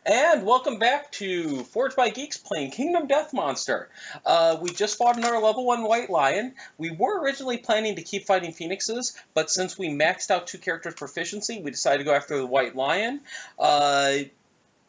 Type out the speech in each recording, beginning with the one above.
And welcome back to Forged by Geeks playing Kingdom Death Monster. We just fought another level 1 White Lion. We were originally planning to keep fighting Phoenixes, but since we maxed out 2 characters' proficiency, we decided to go after the White Lion.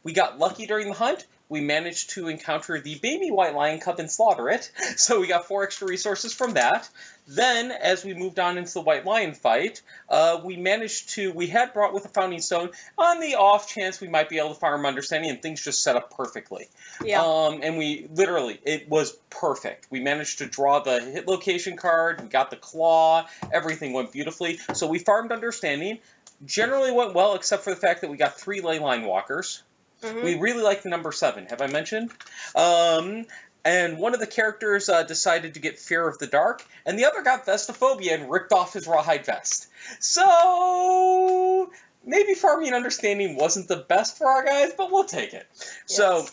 We got lucky during the hunt. We managed to encounter the baby White Lion cub and slaughter it, so we got 4 extra resources from that. Then, as we moved on into the White Lion fight, we had brought with a Founding Stone on the off chance we might be able to farm Understanding, and things just set up perfectly. Yeah. And we, literally, it was perfect. We managed to draw the hit location card, we got the claw, everything went beautifully. So we farmed Understanding. Generally went well, except for the fact that we got 3 ley line walkers. Mm-hmm. We really like the number 7, have I mentioned? And one of the characters decided to get Fear of the Dark, and the other got Vestophobia and ripped off his rawhide vest. So maybe farming Understanding wasn't the best for our guys, but we'll take it. Yes. So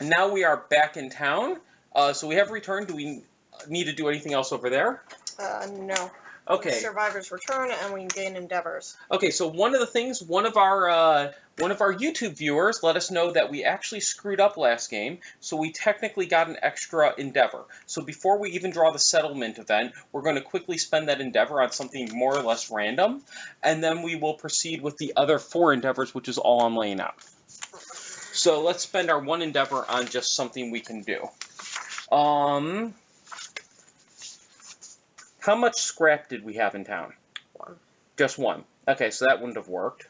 now we are back in town. So we have returned. Do we need to do anything else over there? No. Okay. Survivors return, and we can gain endeavors. Okay, so one of the things, one of our YouTube viewers let us know that we actually screwed up last game, so we technically got an extra endeavor. So before we even draw the settlement event, we're going to quickly spend that endeavor on something more or less random, and then we will proceed with the other 4 endeavors, which is all I'm laying out. So let's spend our 1 endeavor on just something we can do. How much scrap did we have in town? 1. Just 1. Okay, so that wouldn't have worked.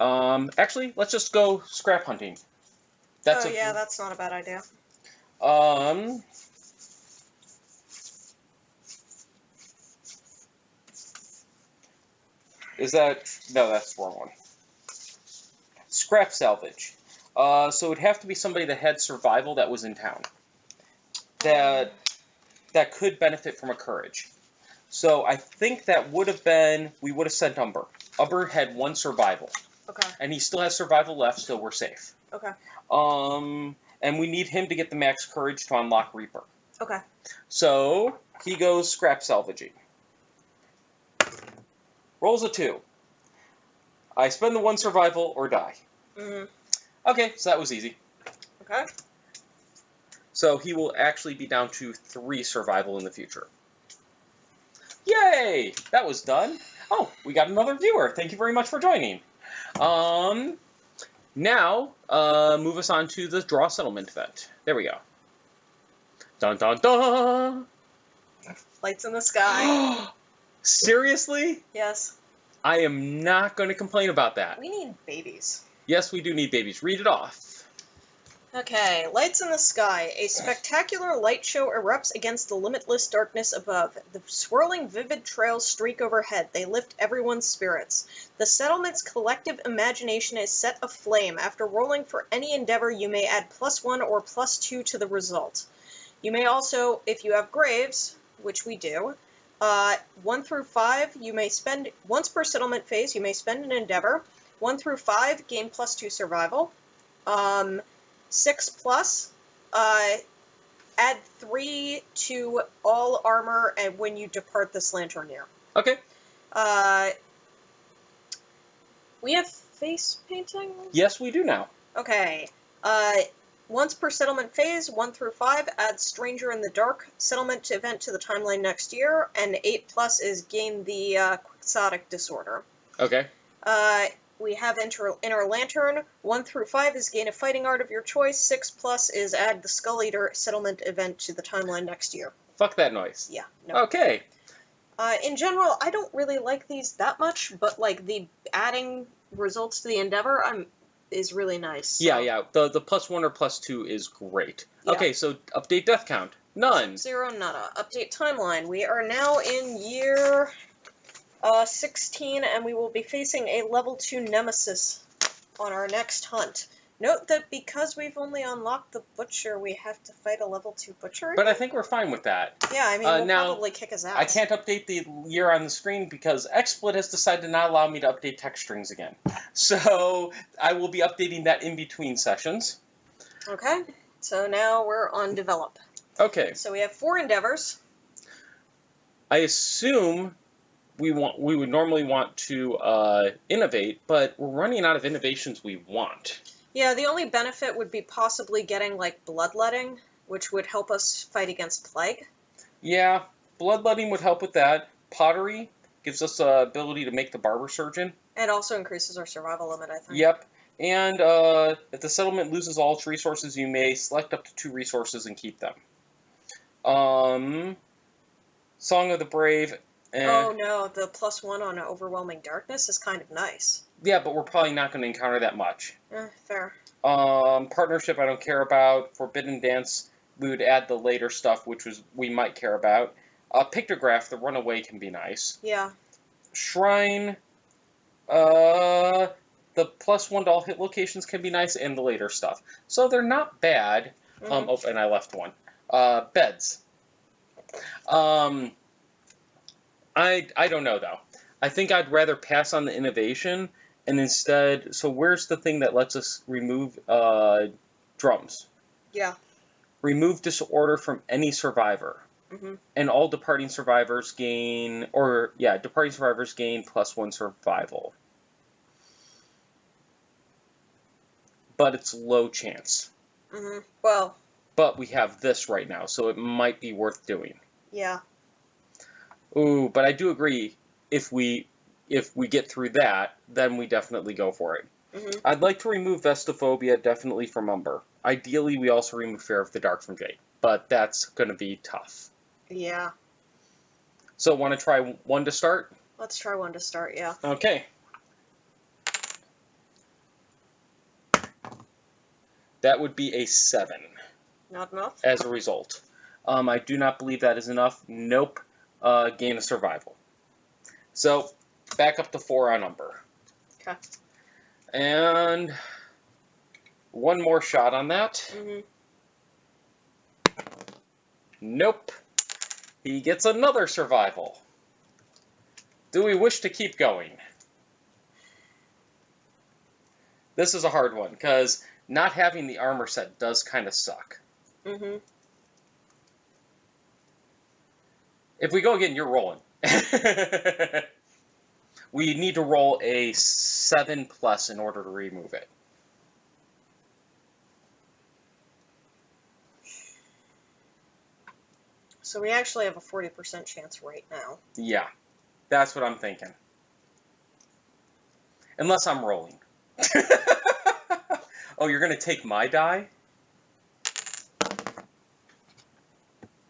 Actually, let's just go scrap hunting. Yeah, that's not a bad idea. Is that... No, that's the wrong one. Scrap salvage. So it would have to be somebody that had survival that was in town. That could benefit from a courage. So I think that would have been... We would have sent Umber. Umber had 1 survival. Okay. And he still has survival left, so we're safe. Okay. And we need him to get the max courage to unlock Reaper. Okay. So he goes scrap salvaging. Rolls a 2. I spend the 1 survival or die. Mm-hmm. Okay, so that was easy. Okay. So he will actually be down to 3 survival in the future. Yay! That was done. Oh, we got another viewer. Thank you very much for joining. Now, move us on to the draw settlement event. There we go. Dun dun dun! Lights in the sky. Seriously? Yes. I am not going to complain about that. We need babies. Yes, we do need babies. Read it off. Okay, lights in the sky. A spectacular light show erupts against the limitless darkness above. The swirling, vivid trails streak overhead. They lift everyone's spirits. The settlement's collective imagination is set aflame. After rolling for any endeavor, you may add +1 or +2 to the result. You may also, if you have graves, which we do, 1 through 5, you may spend, once per settlement phase, you may spend an endeavor. 1 through 5, gain +2 survival. 6 plus, add 3 to all armor and when you depart this lantern year. Okay. We have face painting? Yes, we do now. Okay. Once per settlement phase, 1 through 5, add Stranger in the Dark settlement event to the timeline next year, and 8 plus is gain the quixotic disorder. Okay. We have Inner Lantern. 1 through 5 is gain a fighting art of your choice. 6 plus is add the Skull Eater settlement event to the timeline next year. Fuck that noise. Yeah. No. Okay. In general, I don't really like these that much, but like the adding results to the endeavor is really nice. So. Yeah. The +1 or +2 is great. Yeah. Okay, so update death count. None. 0, nada. Update timeline. We are now in year 16, and we will be facing a level 2 nemesis on our next hunt. Note that because we've only unlocked the Butcher, we have to fight a level 2 Butcher again? But I think we're fine with that. Yeah, I mean, we'll probably kick his ass. I can't update the year on the screen because XSplit has decided to not allow me to update text strings again. So I will be updating that in between sessions. Okay, so now we're on Develop. Okay. So we have 4 endeavors. I assume we would normally want to innovate, but we're running out of innovations we want. Yeah, the only benefit would be possibly getting, like, bloodletting, which would help us fight against plague. Yeah, bloodletting would help with that. Pottery gives us the ability to make the barber surgeon. It also increases our survival limit, I think. Yep. And if the settlement loses all its resources, you may select up to 2 resources and keep them. Song of the Brave. Oh no, the +1 on Overwhelming Darkness is kind of nice. Yeah, but we're probably not going to encounter that much. Fair. Partnership I don't care about. Forbidden Dance, we would add the later stuff, which we might care about. Pictograph, the Runaway can be nice. Yeah. Shrine, the +1 to all hit locations can be nice, and the later stuff. So they're not bad. Oh, and I left one. Beds. I don't know, though. I think I'd rather pass on the innovation, and instead... So where's the thing that lets us remove drums? Yeah. Remove disorder from any survivor. And all departing survivors gain... departing survivors gain +1 survival. But it's low chance. Well... But we have this right now, so it might be worth doing. Yeah. Ooh, but I do agree, if we get through that, then we definitely go for it. I'd like to remove Vestophobia definitely from Umber. Ideally, we also remove Fear of the Dark from Jade, but that's going to be tough. Yeah. So, want to try 1 to start? Let's try 1 to start, yeah. Okay. That would be a 7. Not enough? As a result. I do not believe that is enough. Nope. Gain a survival. So, back up to 4 on Umber. Okay. And 1 more shot on that. Nope. He gets another survival. Do we wish to keep going? This is a hard one, because not having the armor set does kind of suck. If we go again, you're rolling. We need to roll a 7+ in order to remove it. So we actually have a 40% chance right now. Yeah, that's what I'm thinking. Unless I'm rolling. Oh, you're going to take my die?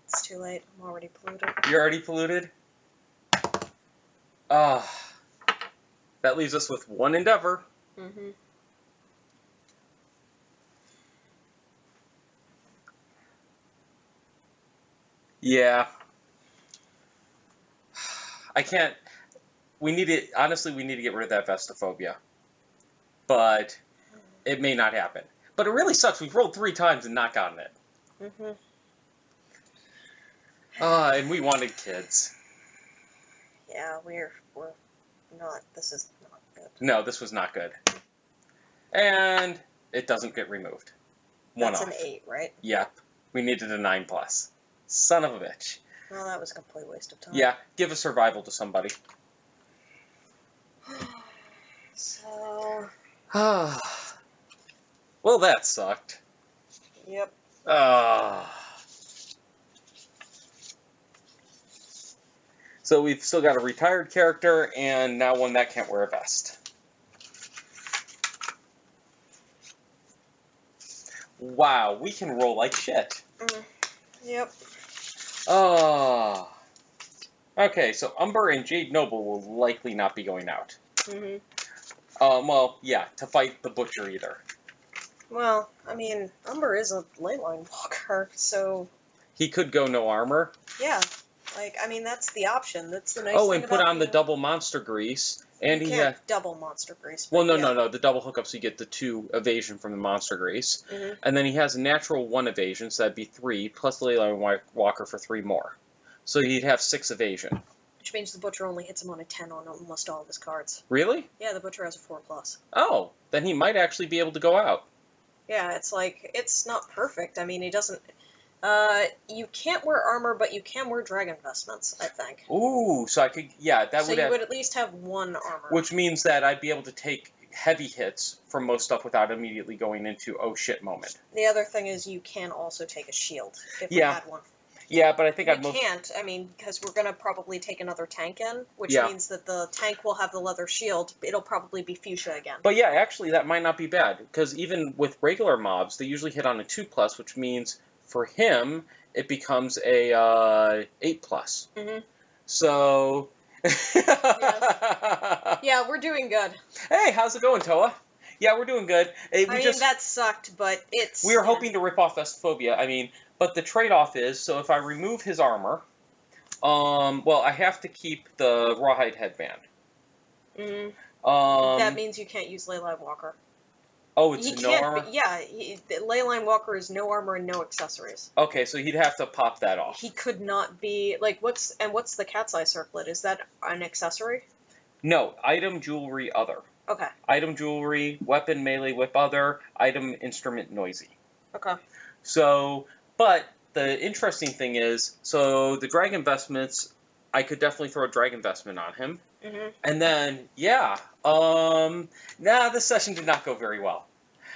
It's too late. I'm already polluted. You're already polluted? That leaves us with 1 endeavor. Yeah. I can't... Honestly, we need to get rid of that Vestophobia. But it may not happen. But it really sucks. We've rolled 3 times and not gotten it. And we wanted kids. Yeah, we're not... This is not good. No, this was not good. And it doesn't get removed. That's an 8, right? Yep. We needed a 9+. Son of a bitch. Well, that was a complete waste of time. Yeah, give a survival to somebody. So... Well, that sucked. Yep. So we've still got a retired character, and now one that can't wear a vest. Wow, we can roll like shit. Yep. Okay, so Umber and Jade Noble will likely not be going out. Well, yeah, to fight the Butcher either. Well, I mean, Umber is a leyline walker, so... He could go no armor. Yeah. Like, I mean, that's the option. That's the nice thing and put on the double monster grease. And you can't double monster grease. Well, no. The double hookup, so you get the 2 evasion from the monster grease. And then he has a natural 1 evasion, so that'd be 3, plus the Leyline Walker for 3 more. So he'd have 6 evasion. Which means the Butcher only hits him on a 10 on almost all of his cards. Really? Yeah, the Butcher has a 4+. Oh, then he might actually be able to go out. Yeah, it's like, it's not perfect. I mean, he doesn't... you can't wear armor, but you can wear dragon vestments, I think. Ooh, so I could... Yeah, that would... So you would at least have 1 armor. Which means that I'd be able to take heavy hits from most stuff without immediately going into oh shit moment. The other thing is you can also take a shield if we Yeah. had one. Yeah, but I think We can't, I mean, because we're going to probably take another tank in, which means that the tank will have the leather shield. It'll probably be fuchsia again. But yeah, actually, that might not be bad, because even with regular mobs, they usually hit on a 2+, which means for him, it becomes a 8+. Mm-hmm. So... Yes. Yeah, we're doing good. Hey, how's it going, Toa? Yeah, we're doing good. That sucked, but it's... We were hoping to rip off Vestrophobia, but the trade-off is, so if I remove his armor, well, I have to keep the rawhide headband. That means you can't use Leyline Walker. Oh, it's no armor? Yeah, Leyline Walker is no armor and no accessories. Okay, so he'd have to pop that off. He could not be, like, what's the cat's eye circlet? Is that an accessory? No, item, jewelry, other. Okay. Item, jewelry, weapon, melee, whip, other, item, instrument, noisy. Okay. So, but the interesting thing is, so the drag investments, I could definitely throw a drag investment on him. Mm-hmm. And then, this session did not go very well.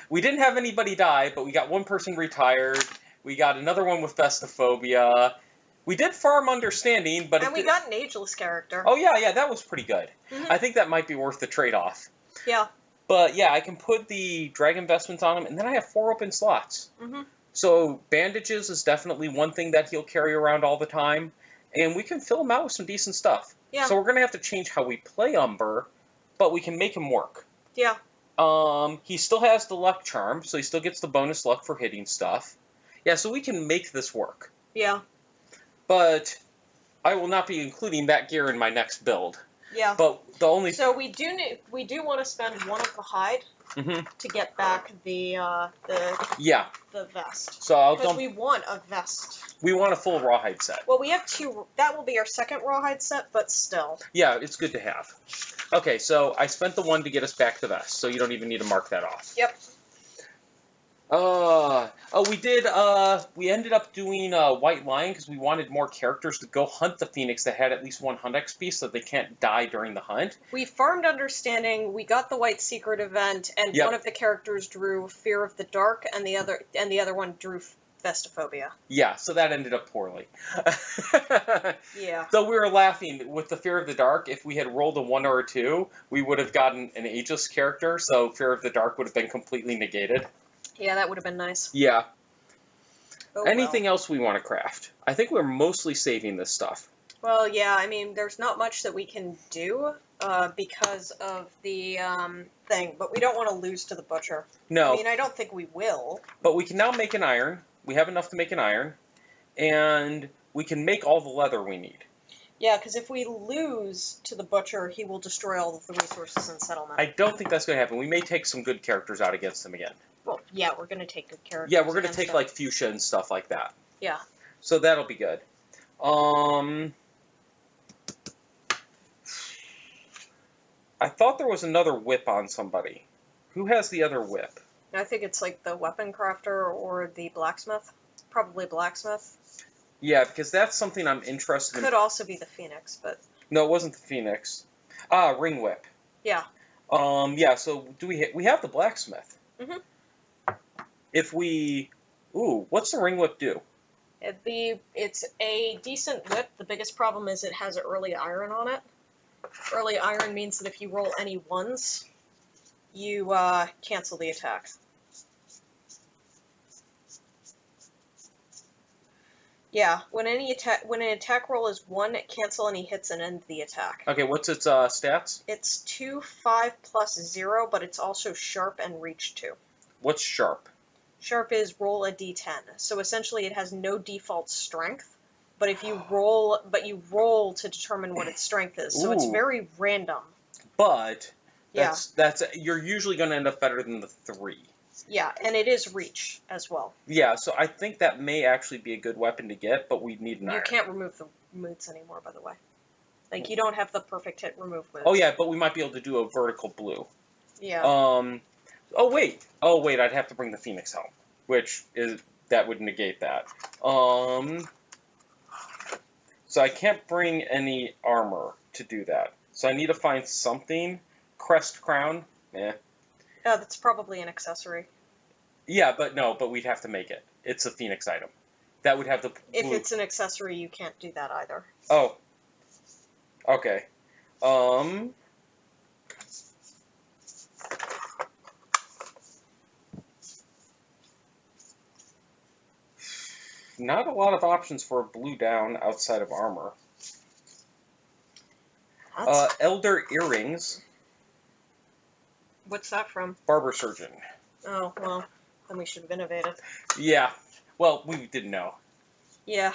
We didn't have anybody die, but we got one person retired. We got another one with Vestrophobia. We did farm Understanding, but... And we got an ageless character. Oh, yeah, that was pretty good. Mm-hmm. I think that might be worth the trade-off. Yeah. But, yeah, I can put the drag investments on him, and then I have 4 open slots. Mm-hmm. So, bandages is definitely one thing that he'll carry around all the time, and we can fill him out with some decent stuff. Yeah. So we're going to have to change how we play Umber, but we can make him work. Yeah. He still has the luck charm, so he still gets the bonus luck for hitting stuff. Yeah, so we can make this work. Yeah. But I will not be including that gear in my next build. Yeah. But the only... So we do want to spend one of the hide to get back the vest. So I'll because we want a vest. We want a full rawhide set. Well, we have 2. That will be our second rawhide set, but still. Yeah, it's good to have. Okay, so I spent the 1 to get us back the vest, so you don't even need to mark that off. Yep. We ended up doing White Lion because we wanted more characters to go hunt the Phoenix that had at least 1 hunt XP so they can't die during the hunt. We farmed Understanding, we got the White Secret event, and one of the characters drew Fear of the Dark, and the other one drew Vestrophobia. Yeah, so that ended up poorly. Yeah. So we were laughing with the Fear of the Dark. If we had rolled a 1 or a 2, we would have gotten an ageless character, so Fear of the Dark would have been completely negated. Yeah, that would have been nice. Yeah. Oh, Anything else we want to craft? I think we're mostly saving this stuff. Well, yeah, there's not much that we can do because of the thing, but we don't want to lose to the Butcher. No. I don't think we will. But we can now make an iron. We have enough to make an iron. And we can make all the leather we need. Yeah, because if we lose to the Butcher, he will destroy all of the resources in settlement. I don't think that's going to happen. We may take some good characters out against him again. Well, yeah, we're going to take good characters. Yeah, we're going to take, like, Fuchsia and stuff like that. Yeah. So that'll be good. I thought there was another whip on somebody. Who has the other whip? I think it's, like, the weapon crafter or the blacksmith. Probably blacksmith. Yeah, because that's something I'm interested in. Could also be the Phoenix, but... No, it wasn't the Phoenix. Ah, ring whip. Yeah. Yeah, so we have the blacksmith. Mm-hmm. If we... Ooh, what's the ring whip do? It's a decent whip. The biggest problem is it has early iron on it. Early iron means that if you roll any 1s, you cancel the attack. Yeah, when an attack roll is 1, cancel any hits and end the attack. Okay, what's its stats? It's 2, 5 plus 0, but it's also sharp and reach 2. What's sharp? Sharp is roll a d10. So essentially it has no default strength, but you roll to determine what its strength is. So it's very random. But that's you're usually going to end up better than the 3. Yeah, and it is reach as well. Yeah, so I think that may actually be a good weapon to get, but we need an iron. You can't remove the moods anymore, by the way. Like, you don't have the perfect hit remove moods. Oh yeah, but we might be able to do a vertical blue. Yeah. Oh wait, I'd have to bring the Phoenix home, that would negate that. So I can't bring any armor to do that. So I need to find something. Crest crown. Yeah. That's probably an accessory. Yeah, but we'd have to make it. It's a Phoenix item. That would have the blue. If it's an accessory, you can't do that either. Oh. Okay. Not a lot of options for a blue down outside of armor. Elder Earrings. What's that from? Barber Surgeon. Oh, well, then we should have innovated. Yeah. Well, we didn't know. Yeah,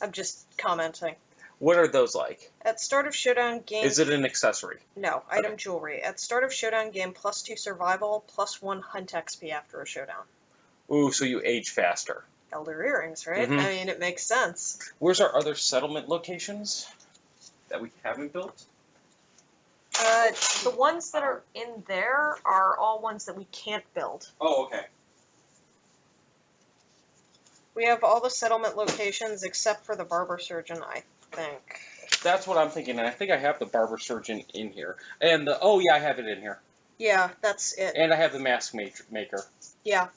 I'm just commenting. What are those like? At start of Showdown, gain... Is it an accessory? No, item jewelry. At start of Showdown, gain +2 survival, +1 hunt XP after a showdown. Ooh, so you age faster. Elder Earrings, right? Mhm. I mean, it makes sense. Where's our other settlement locations that we haven't built? The ones that are in there are all ones that we can't build. Oh, okay. We have all the settlement locations except for the Barber Surgeon, I think. That's what I'm thinking, and I think I have the Barber Surgeon in here. And oh yeah, I have it in here. Yeah, that's it. And I have the Mask Maker. Yeah.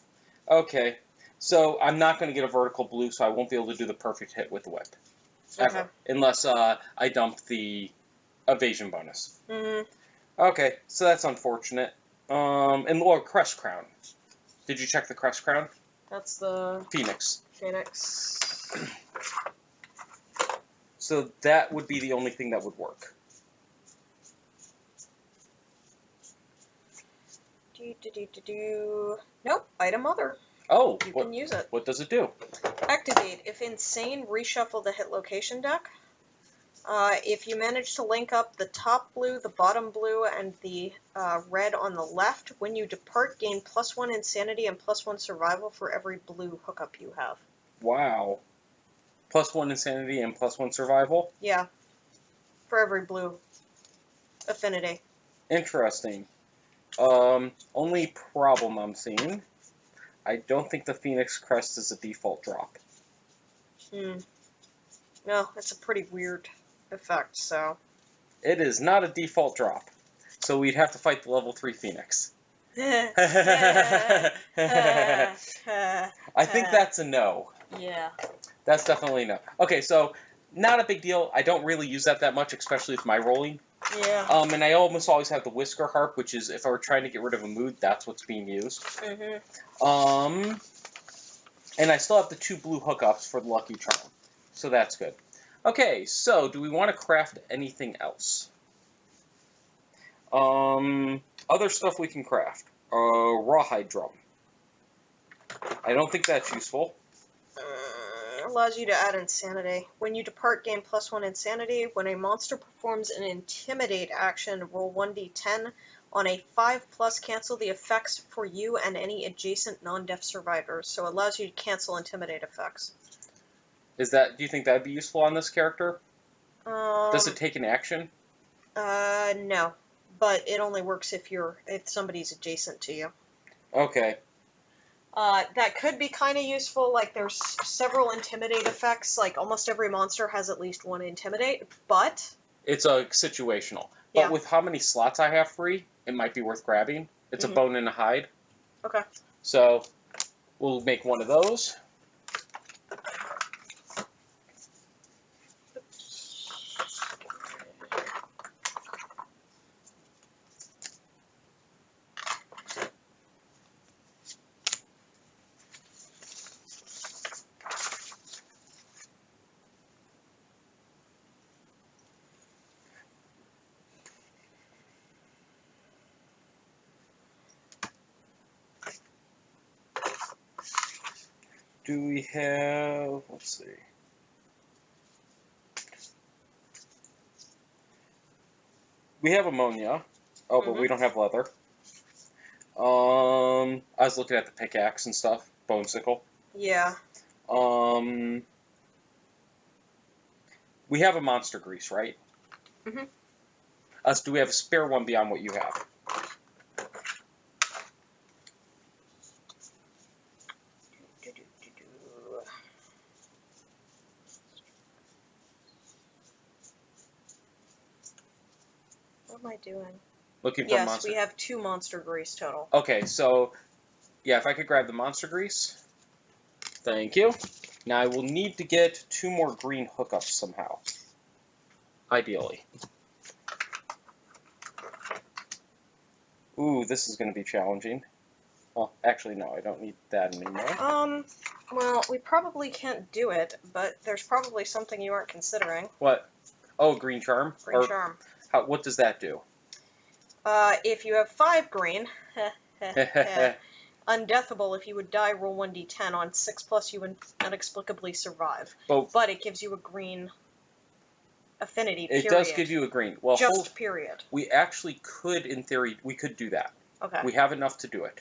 Okay, so I'm not going to get a vertical blue, so I won't be able to do the perfect hit with the whip. Ever. Okay. Unless I dump the evasion bonus. Mm-hmm. Okay, so that's unfortunate. And Lord Crest Crown. Did you check the Crest Crown? That's the... Phoenix. Phoenix. So that would be the only thing that would work. Nope, item other. Oh, You can use it. what does it do? Activate. If insane, reshuffle the hit location deck. If you manage to link up the top blue, the bottom blue, and the red on the left, when you depart, gain +1 insanity and +1 survival for every blue hookup you have. Wow. +1 insanity and +1 survival? Yeah. For every blue affinity. Interesting. Only problem I'm seeing, I don't think the Phoenix Crest is a default drop. No, it's a pretty weird effect, so... It is not a default drop. So we'd have to fight the level 3 Phoenix. I think that's a no. Yeah. That's definitely a no. Okay, so not a big deal. I don't really use that much, especially with my rolling. Yeah. And I almost always have the Whisker Harp, which is if I were trying to get rid of a mood, that's what's being used. Mm-hmm. And I still have the 2 blue hookups for the Lucky Charm, so that's good. Okay, so do we want to craft anything else? Other stuff we can craft. Rawhide Drum. I don't think that's useful. Allows you to add insanity. When you depart, gain +1 insanity. When a monster performs an intimidate action, roll 1d10. On a 5+, cancel the effects for you and any adjacent non-deaf survivors. So it allows you to cancel intimidate effects. Do you think that'd be useful on this character? Does it take an action? No. But it only works if somebody's adjacent to you. Okay. That could be kind of useful. Like, there's several intimidate effects. Like, almost every monster has at least one intimidate, but... It's a situational. But Yeah. with how many slots I have free, it might be worth grabbing. It's a bone and a hide. Okay. So, we'll make one of those. Do we have, let's see. We have ammonia. Oh, but we don't have leather. I was looking at the pickaxe and stuff. Bone sickle. Yeah. We have a monster grease, right? Mm-hmm. Do we have a spare one beyond what you have? What am I doing? Looking for Yes, monster. we have 2 monster grease total. Okay, so yeah, if I could grab the monster grease. Thank you. Now I will need to get 2 more green hookups somehow. Ideally. Ooh, this is going to be challenging. Well, actually, no, I don't need that anymore. Well, we probably can't do it, but there's probably something you aren't considering. What? Oh, green charm? Green charm. What does that do? If you have 5 green, undeathable, if you would die, roll 1d10. On 6+, you would inexplicably survive. But it gives you a green affinity, period. It does give you a green. Well, just period. We actually could, in theory, we could do that. Okay. We have enough to do it.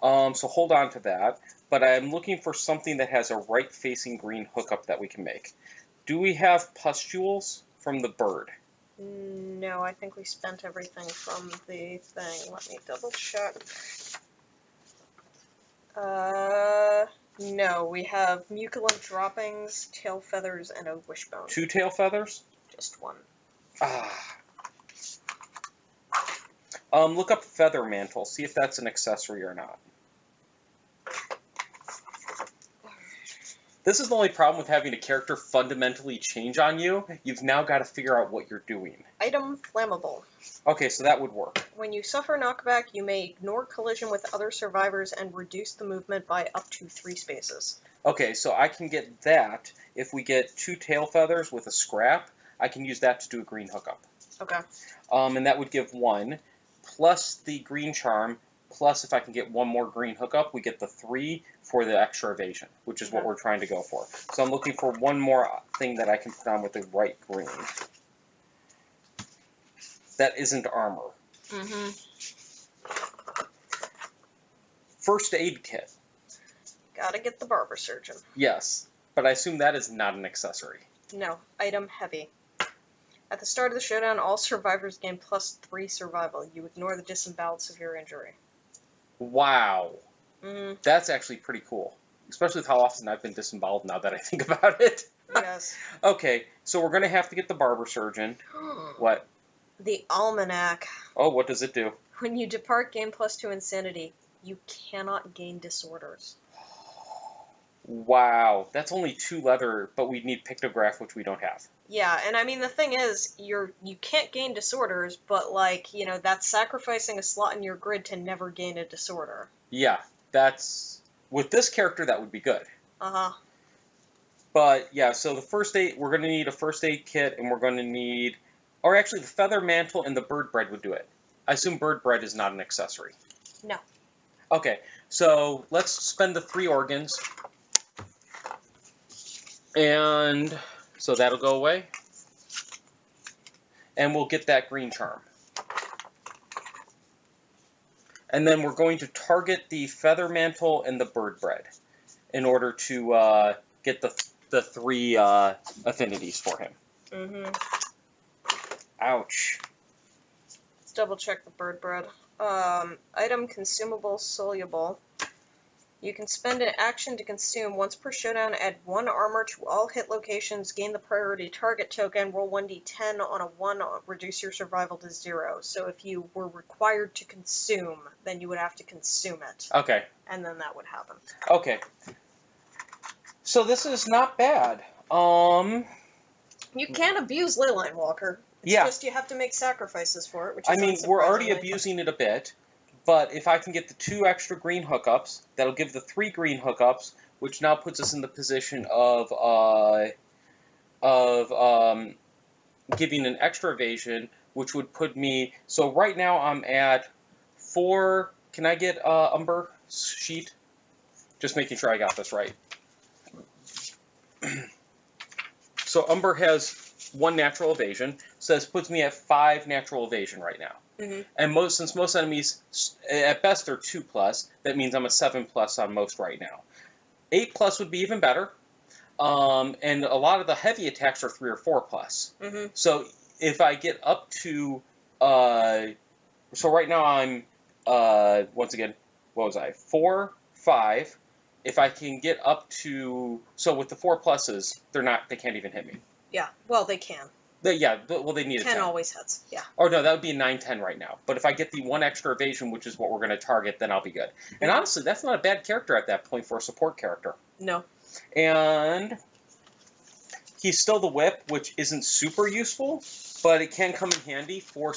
So hold on to that. But I'm looking for something that has a right-facing green hookup that we can make. Do we have pustules from the bird? No, I think we spent everything from the thing. Let me double check. No, we have mucilin droppings, tail feathers, and a wishbone. 2 tail feathers? Just 1. Look up feather mantle, see if that's an accessory or not. This is the only problem with having a character fundamentally change on you. You've now got to figure out what you're doing. Item flammable. Okay, so that would work. When you suffer knockback, you may ignore collision with other survivors and reduce the movement by up to 3 spaces. Okay, so I can get that. If we get 2 tail feathers with a scrap, I can use that to do a green hookup. Okay. And that would give 1, plus the green charm, plus if I can get 1 more green hookup, we get the 3 for the extra evasion, which is what we're trying to go for. So I'm looking for 1 more thing that I can put on with the right green. That isn't armor. Mm-hmm. First aid kit. Gotta get the barber surgeon. Yes, but I assume that is not an accessory. No, item heavy. At the start of the showdown, all survivors gain +3 survival. You ignore the disemboweled severe injury. Wow. Mm-hmm. That's actually pretty cool. Especially with how often I've been disemboweled now that I think about it. Yes. Okay, so we're going to have to get the barber surgeon. What? The almanac. Oh, what does it do? When you depart, gain +2 insanity. You cannot gain disorders. Wow, that's only 2 leather, but we need pictograph, which we don't have. Yeah, and I mean the thing is, you can't gain disorders, but like, you know, that's sacrificing a slot in your grid to never gain a disorder. Yeah, that's with this character that would be good. Uh-huh. But yeah, so the first aid, we're going to need a first aid kit, and we're going to need, or actually the feather mantle and the bird bread would do it. I assume bird bread is not an accessory. No. Okay, so let's spend the 3 organs. And so that'll go away. And we'll get that green charm. And then we're going to target the feather mantle and the bird bread in order to get the 3 affinities for him. Mm-hmm. Ouch. Let's double check the bird bread. Item consumable soluble. You can spend an action to consume. Once per showdown, add 1 armor to all hit locations, gain the priority target token, roll 1d10 on a 1, reduce your survival to 0. So if you were required to consume, then you would have to consume it. Okay. And then that would happen. Okay. So this is not bad. You can abuse Leyline Walker. It's just you have to make sacrifices for it, which is I mean, we're already abusing it a bit. But if I can get the 2 extra green hookups, that'll give the 3 green hookups, which now puts us in the position of giving an extra evasion, which would put me. So right now I'm at 4. Can I get Umber sheet? Just making sure I got this right. So Umber has 1 natural evasion, so this puts me at 5 natural evasion right now. Mm-hmm. And since most enemies, at best, they're 2+, that means I'm a 7+ on most right now. 8+ would be even better. And a lot of the heavy attacks are 3 or 4+. Mm-hmm. So if I get up to, so right now I'm, once again, what was I? 4, 5. If I can get up to, so with the 4+, they can't even hit me. Yeah, well, they can. Well, they need a 10. 10 always hits, yeah. Or no, that would be a 9/10 right now. But if I get the 1 extra evasion, which is what we're going to target, then I'll be good. And honestly, that's not a bad character at that point for a support character. No. And he's still the whip, which isn't super useful, but it can come in handy for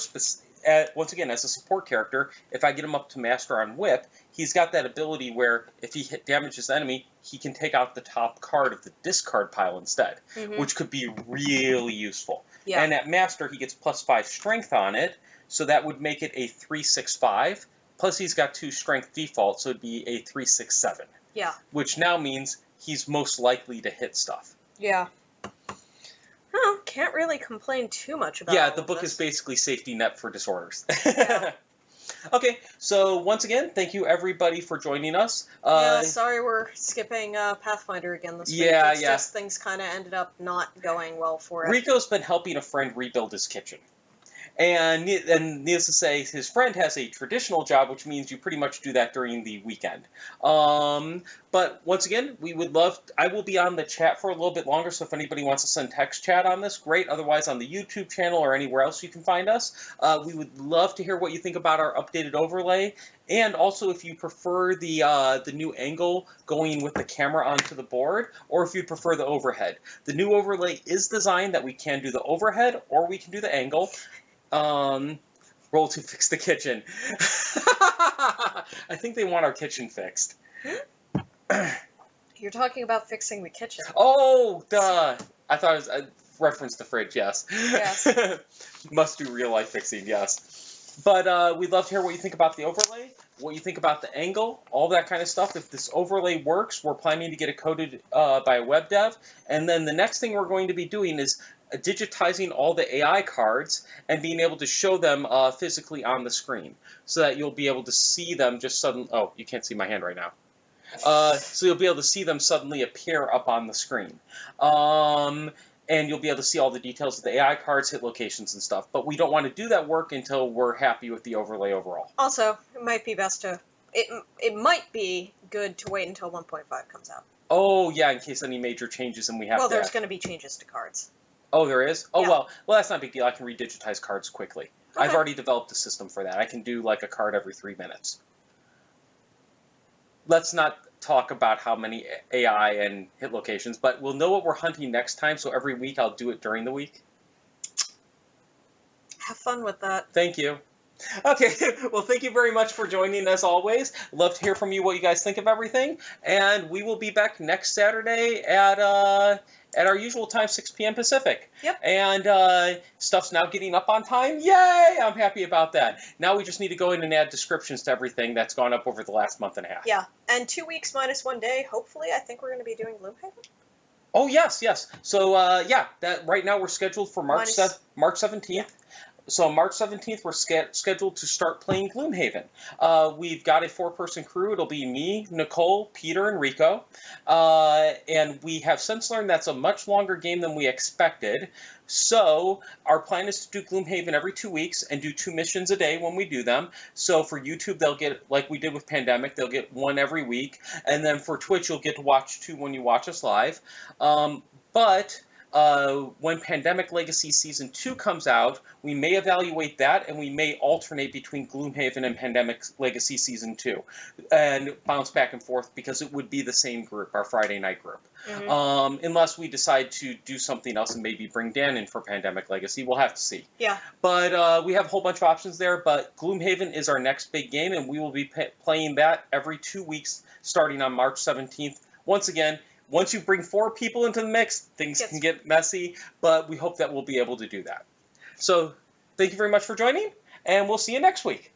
once again, as a support character. If I get him up to master on whip, he's got that ability where if he damages the enemy, he can take out the top card of the discard pile instead, which could be really useful. Yeah. And at master, he gets +5 strength on it, so that would make it a 3/6/5. Plus, he's got 2 strength default, so it'd be a 3/6/7. Yeah. Which now means he's most likely to hit stuff. Yeah. Well, can't really complain too much about Yeah, the book is basically safety net for disorders. Yeah. Okay, so once again, thank you everybody for joining us. Sorry we're skipping Pathfinder again this week. It's just things kind of ended up not going well for it. Rico's been helping a friend rebuild his kitchen. And needless to say, his friend has a traditional job, which means you pretty much do that during the weekend. But once again, I will be on the chat for a little bit longer, so if anybody wants to send text chat on this, great. Otherwise, on the YouTube channel or anywhere else you can find us. We would love to hear what you think about our updated overlay. And also, if you prefer the new angle going with the camera onto the board, or if you prefer the overhead. The new overlay is designed that we can do the overhead, or we can do the angle. Roll to fix the kitchen. I think they want our kitchen fixed. You're talking about fixing the kitchen. Oh, duh. I thought it was a reference to fridge, yes. Yes. Must do real life fixing, yes. But we'd love to hear what you think about the overlay, what you think about the angle, all that kind of stuff. If this overlay works, we're planning to get it coded by a web dev. And then the next thing we're going to be doing is digitizing all the AI cards and being able to show them physically on the screen so that you'll be able to see them just suddenly. Oh, you can't see my hand right now. So you'll be able to see them suddenly appear up on the screen. And you'll be able to see all the details of the AI cards, hit locations, and stuff. But we don't want to do that work until we're happy with the overlay overall. Also, it might be best to... It might be good to wait until 1.5 comes out. Oh, yeah, in case any major changes and we have to... Well, there's going to be changes to cards. Oh, there is? Oh, yeah. well, that's not a big deal. I can redigitize cards quickly. Okay. I've already developed a system for that. I can do, like, a card every 3 minutes. Let's not talk about how many AI and hit locations, but we'll know what we're hunting next time, so every week I'll do it during the week. Have fun with that. Thank you. Okay, well, thank you very much for joining as always. Love to hear from you what you guys think of everything, and we will be back next Saturday at our usual time, 6 p.m. Pacific. Yep. And stuff's now getting up on time. Yay! I'm happy about that. Now we just need to go in and add descriptions to everything that's gone up over the last month and a half. Yeah, and 2 weeks minus 1 day, hopefully, I think we're going to be doing Gloomhaven. Oh, yes. So, that right now we're scheduled for March 17th. Yeah. So March 17th, we're scheduled to start playing Gloomhaven. We've got a 4-person crew. It'll be me, Nicole, Peter, and Rico. And we have since learned that's a much longer game than we expected. So our plan is to do Gloomhaven every 2 weeks and do 2 missions a day when we do them. So for YouTube, they'll get, like we did with Pandemic, they'll get 1 every week. And then for Twitch, you'll get to watch 2 when you watch us live. When Pandemic Legacy Season 2 comes out, we may evaluate that, and we may alternate between Gloomhaven and Pandemic Legacy Season 2, and bounce back and forth, because it would be the same group, our Friday night group. Mm-hmm. Unless we decide to do something else and maybe bring Dan in for Pandemic Legacy. We'll have to see. Yeah. But we have a whole bunch of options there, but Gloomhaven is our next big game, and we will be playing that every 2 weeks, starting on March 17th. Once again, once you bring 4 people into the mix, things can get messy, but we hope that we'll be able to do that. So, thank you very much for joining, and we'll see you next week.